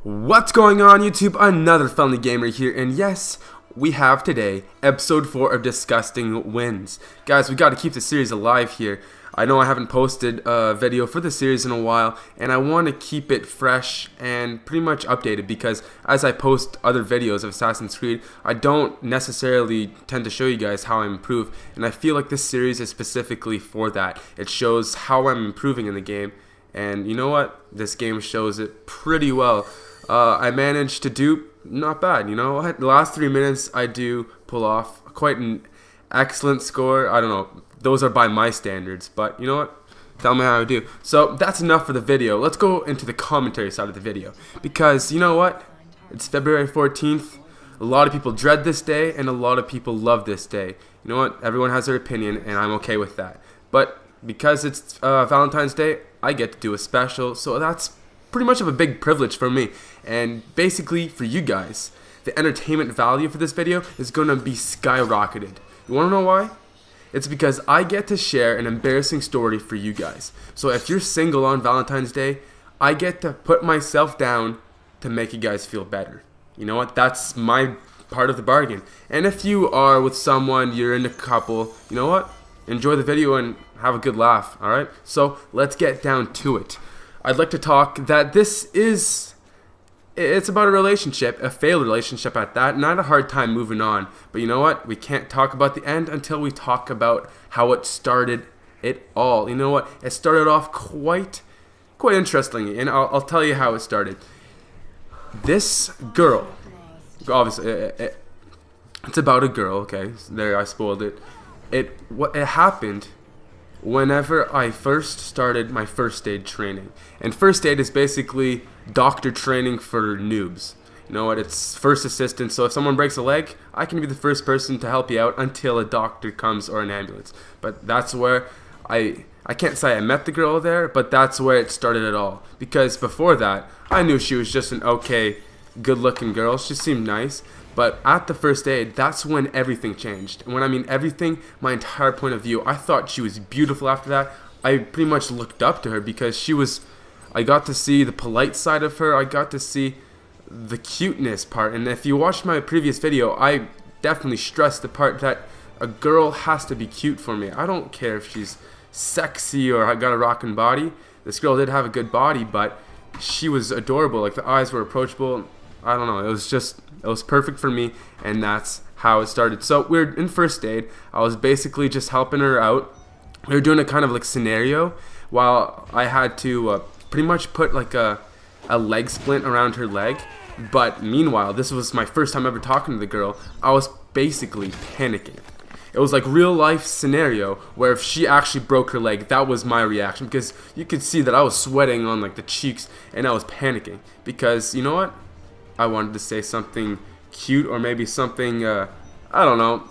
What's going on YouTube? Another Friendly Gamer here, and yes, we have today episode 4 of Disgusting Wins. Guys, we got to keep the series alive here. I know I haven't posted a video for the series in a while, and I want to keep it fresh and pretty much updated because as I post other videos of Assassin's Creed, I don't necessarily tend to show you guys how I improve, and I feel like this series is specifically for that. It shows how I'm improving in the game, and you know what? This game shows it pretty well. I managed to do not bad, you know. The last 3 minutes I do pull off quite an excellent score. I don't know, those are by my standards, but you know what? Tell me how I do. So that's enough for the video. Let's go into the commentary side of the video, because you know what? It's February 14th. A lot of people dread this day, and a lot of people love this day. You know what? Everyone has their opinion, and I'm okay with that. But because it's Valentine's Day, I get to do a special, so that's pretty much of a big privilege for me, and basically for you guys. The entertainment value for this video is going to be skyrocketed. You want to know why? It's because I get to share an embarrassing story for you guys. So if you're single on Valentine's Day, I get to put myself down to make you guys feel better. You know what? That's my part of the bargain. And if you are with someone, you're in a couple, you know what? Enjoy the video and have a good laugh, alright? So let's get down to it. I'd like to talk that it's about a relationship, a failed relationship at that, not a hard time moving on. But you know what? We can't talk about the end until we talk about how it started it all. You know what? It started off quite interestingly, and I'll tell you how it started. This girl, obviously, it's about a girl, okay? There, I spoiled it. It happened whenever I first started my first aid training. And first aid is basically doctor training for noobs. You know what? It's first assistance. So if someone breaks a leg, I can be the first person to help you out until a doctor comes or an ambulance. But that's where I can't say I met the girl there, but that's where it started it all. Because before that, I knew she was just an okay, good-looking girl. She seemed nice. But at the first aid, that's when everything changed. And when I mean everything, my entire point of view. I thought she was beautiful after that. I pretty much looked up to her because I got to see the polite side of her. I got to see the cuteness part. And if you watched my previous video, I definitely stressed the part that a girl has to be cute for me. I don't care if she's sexy or got a rockin' body. This girl did have a good body, but she was adorable. Like, the eyes were approachable. I don't know, it was perfect for me, and that's how it started. So we were in first aid. I was basically just helping her out. We were doing a kind of like scenario while I had to pretty much put like a leg splint around her leg. But meanwhile, this was my first time ever talking to the girl. I was basically panicking. It was like real life scenario where if she actually broke her leg, that was my reaction, because you could see that I was sweating on like the cheeks and I was panicking because, you know what? I wanted to say something cute, or maybe something, I don't know,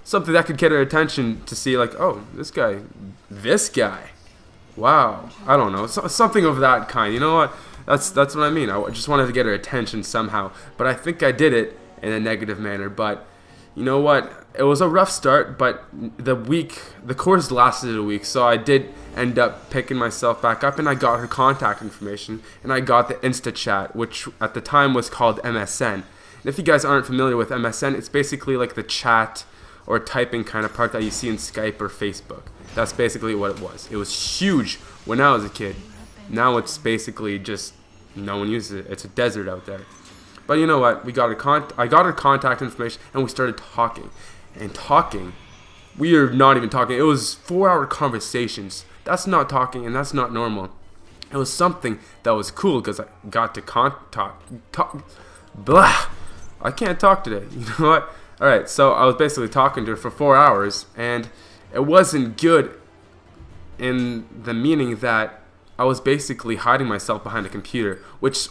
something that could get her attention to see like, oh, this guy, wow, I don't know, something of that kind. You know what? That's what I mean. I just wanted to get her attention somehow, but I think I did it in a negative manner. But you know what? It was a rough start, but the course lasted a week, so I did end up picking myself back up, and I got her contact information, and I got the Insta chat, which at the time was called MSN. And if you guys aren't familiar with MSN, it's basically like the chat or typing kind of part that you see in Skype or Facebook. That's basically what it was. It was huge when I was a kid. Now it's basically just no one uses it. It's a desert out there. But you know what? I got her contact information, and we started talking. And talking, we are not even talking. It was 4-hour conversations. That's not talking, and that's not normal. It was something that was cool because I got to talk. Blah! I can't talk today. You know what? Alright, so I was basically talking to her for 4 hours, and it wasn't good in the meaning that I was basically hiding myself behind a computer, which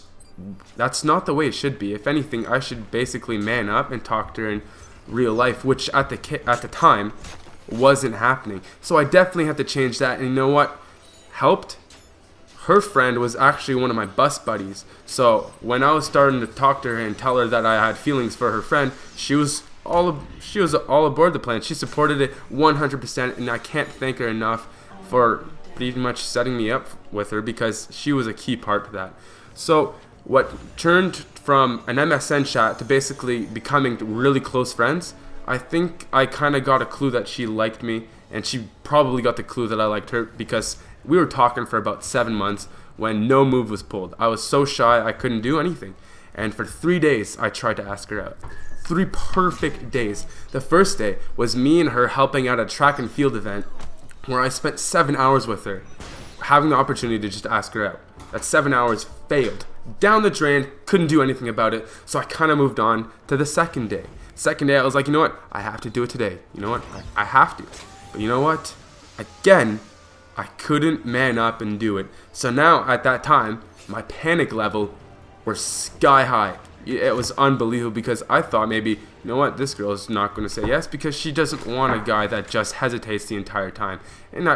that's not the way it should be. If anything, I should basically man up and talk to her in real life, which at the time wasn't happening. So I definitely had to change that. And you know what helped? Her friend was actually one of my bus buddies. So when I was starting to talk to her and tell her that I had feelings for her friend, she was all aboard the plan. She supported it 100%, and I can't thank her enough for pretty much setting me up with her, because she was a key part to that. So what turned from an MSN chat to basically becoming really close friends, I think I kind of got a clue that she liked me, and she probably got the clue that I liked her, because we were talking for about 7 months when no move was pulled. I was so shy I couldn't do anything. And for 3 days, I tried to ask her out. 3 perfect days. The first day was me and her helping out a track and field event where I spent 7 hours with her, having the opportunity to just ask her out. That 7 hours failed. Down the drain, couldn't do anything about it, so I kind of moved on to the second day. Second day, I was like, you know what? I have to do it today. You know what? I have to. But you know what? Again, I couldn't man up and do it. So now, at that time, my panic level were sky high. It was unbelievable, because I thought maybe, you know what, this girl is not going to say yes because she doesn't want a guy that just hesitates the entire time. And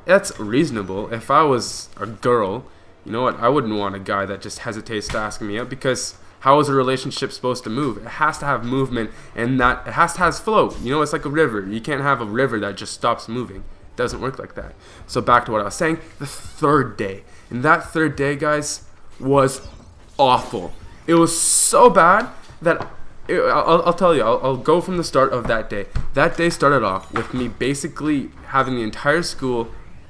that's reasonable. If I was a girl, you know what, I wouldn't want a guy that just hesitates to ask me out, because how is a relationship supposed to move? It has to have movement, and that it has to have flow. You know, it's like a river. You can't have a river that just stops moving. It doesn't work like that. So back to what I was saying, the third day. And that third day, guys, was awful. It was so bad that I'll tell you, I'll go from the start of that day. That day started off with me basically having the entire school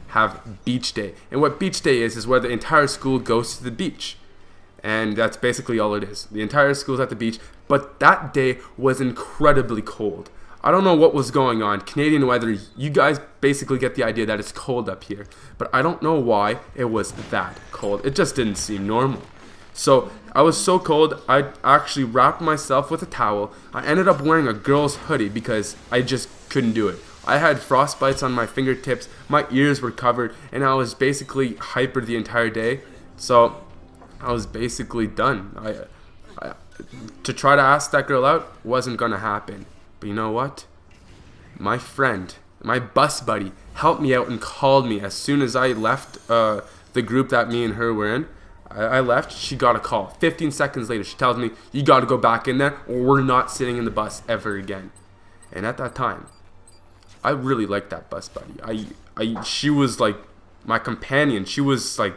have beach day. And what beach day is where the entire school goes to the beach. And that's basically all it is. The entire school's at the beach. But that day was incredibly cold. I don't know what was going on. Canadian weather, you guys basically get the idea that it's cold up here. But I don't know why it was that cold. It just didn't seem normal. So I was so cold, I actually wrapped myself with a towel. I ended up wearing a girl's hoodie because I just couldn't do it. I had frostbites on my fingertips, my ears were covered, and I was basically hyper the entire day. So I was basically done. To try to ask that girl out wasn't going to happen. But you know what? My friend, my bus buddy, helped me out and called me as soon as I left the group that me and her were in. I left, she got a call. 15 seconds later, she tells me, you got to go back in there or we're not sitting in the bus ever again. And at that time, I really liked that bus buddy. She was like my companion. She was like,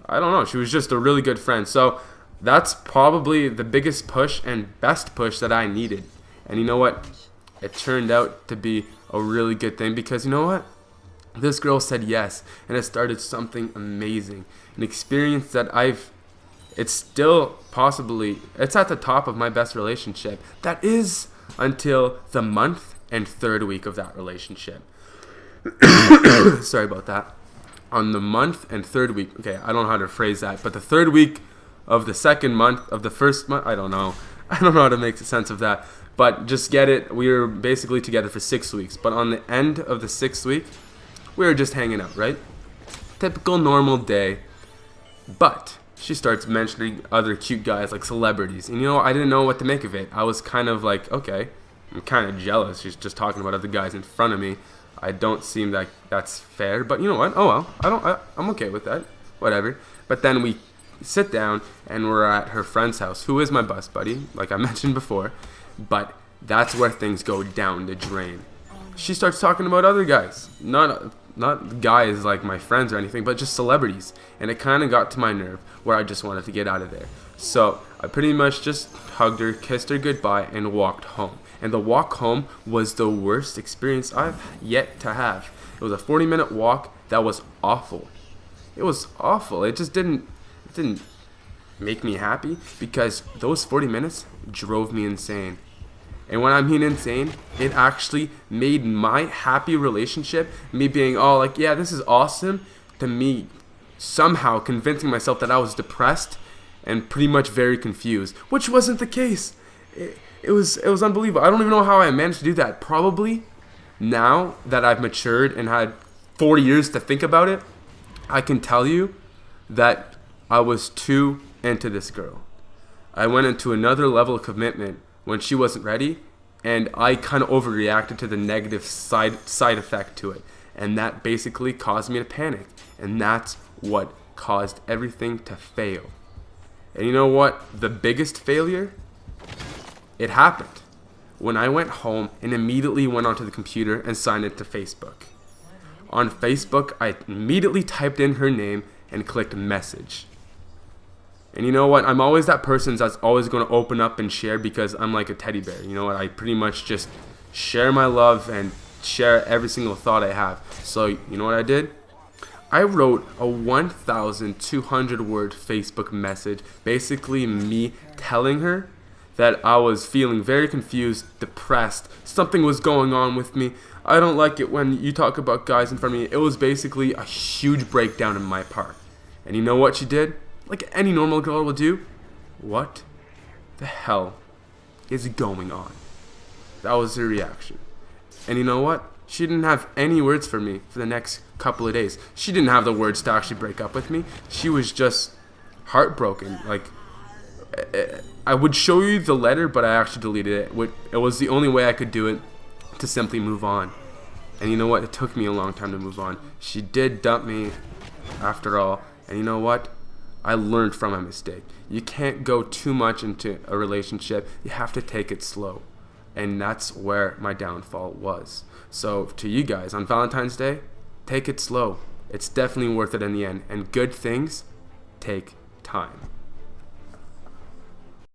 I don't know, she was just a really good friend. So that's probably the biggest push and best push that I needed. And you know what? It turned out to be a really good thing, because you know what? This girl said yes, and it started something amazing. An experience that it's still possibly, it's at the top of my best relationship. That is until the month and third week of that relationship. Sorry about that. On the month and third week, okay, I don't know how to phrase that, but the third week of the second month of the first month, I don't know how to make sense of that, but just get it. We were basically together for 6 weeks, but on the end of the 6th week, we were just hanging out, right? Typical normal day. But she starts mentioning other cute guys, like celebrities. And you know, I didn't know what to make of it. I was kind of like, okay, I'm kind of jealous. She's just talking about other guys in front of me. I don't seem like that's fair. But you know what? Oh well, I'm okay with that. Whatever. But then we sit down and we're at her friend's house, who is my bus buddy, like I mentioned before. But that's where things go down the drain. She starts talking about other guys. Not guys like my friends or anything, but just celebrities. And it kind of got to my nerve where I just wanted to get out of there. So I pretty much just hugged her, kissed her goodbye, and walked home. And the walk home was the worst experience I've yet to have. It was a 40-minute walk that was awful. It was awful. It didn't make me happy, because those 40 minutes drove me insane. And when I mean insane, it actually made my happy relationship, me being all like, yeah, this is awesome, to me somehow convincing myself that I was depressed and pretty much very confused, which wasn't the case. It was unbelievable. I don't even know how I managed to do that. Probably now that I've matured and had 4 years to think about it, I can tell you that I was too into this girl. I went into another level of commitment when she wasn't ready, and I kind of overreacted to the negative side effect to it, and that basically caused me to panic, and that's what caused everything to fail. And you know what? The biggest failure? It happened when I went home and immediately went onto the computer and signed into Facebook. On Facebook, I immediately typed in her name and clicked message. And you know what? I'm always that person that's always going to open up and share because I'm like a teddy bear. You know what? I pretty much just share my love and share every single thought I have. So, you know what I did? I wrote a 1,200 word Facebook message, basically me telling her that I was feeling very confused, depressed, something was going on with me. I don't like it when you talk about guys in front of me. It was basically a huge breakdown in my part. And you know what she did? Like any normal girl will do. What the hell is going on? That was her reaction. And you know what? She didn't have any words for me for the next couple of days. She didn't have the words to actually break up with me. She was just heartbroken. Like, I would show you the letter, but I actually deleted it. It was the only way I could do it to simply move on. And you know what? It took me a long time to move on. She did dump me after all. And you know what? I learned from my mistake. You can't go too much into a relationship. You have to take it slow. And that's where my downfall was. So to you guys, on Valentine's Day, take it slow. It's definitely worth it in the end. And good things take time.